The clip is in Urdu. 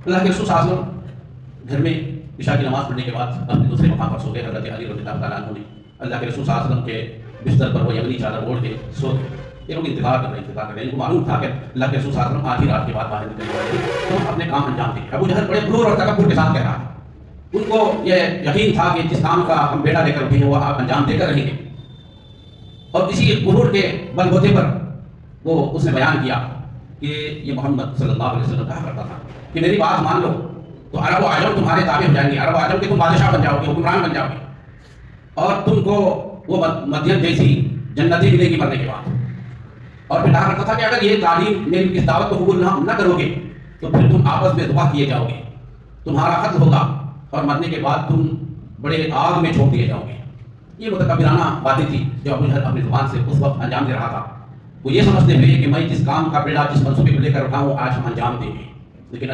اللہ کے رسول صلی اللہ علیہ وسلم گھر میں عشاء کی نماز پڑھنے کے بعد اپنے دوسرے مقام پر سو گئے. حضرت علی رضی اللہ تعالیٰ عنہ نے اللہ کے رسول صلی اللہ علیہ وسلم کے بستر پر وہ یمنی چادر اوڑھ کے سو گئے. یہ لوگ انتظار کر رہے ہیں. ان کو معلوم تھا کہ اللہ کے رسول صلی اللہ علیہ وسلم آدھی رات کے بعد باہر نکلنے والے ہیں تو اپنے کام انجام دیں گے. ابو جہل بڑے غرور اور تکبر کے ساتھ کہہ رہا ہے. ان کو یہ یقین تھا کہ جس کام کا ہم بیٹا لے کر اٹھے ہیں وہ آپ انجام دے کر رہیں گے. اور اسی غرور کے بل بوتے پر وہ اس نے بیان کیا کہ یہ محمد صلی اللہ علیہ وسلم کہا کرتا تھا کہ میری بات مان لو تو عرب و عجم تمہارے تابع ہو جائیں گے. عرب و عجم کے تم بادشاہ بن جاؤ گے, حکمران بن جاؤ گے, اور تم کو وہ مدین جیسی جنتی ملے گی مرنے کے بعد. اور پھر کہا کرتا تھا کہ اگر یہ تعلیم میری اس دعوت کو قبول نہ کرو گے تو پھر تم آپس میں دعا کیے جاؤ گے, تمہارا قتل ہوگا اور مرنے کے بعد تم بڑے آگ میں چھوڑ دیے جاؤ گے. یہ متکبرانہ باتیں تھی جو ابو جہل اپنی زبان سے اس وقت انجام دے رہا تھا. وہ یہ سمجھتے ہوئے کہ میں جس کام کا بیڑا جس منصوبے کو لے کر اٹھاؤں آج ہم انجام دیں گے, لیکن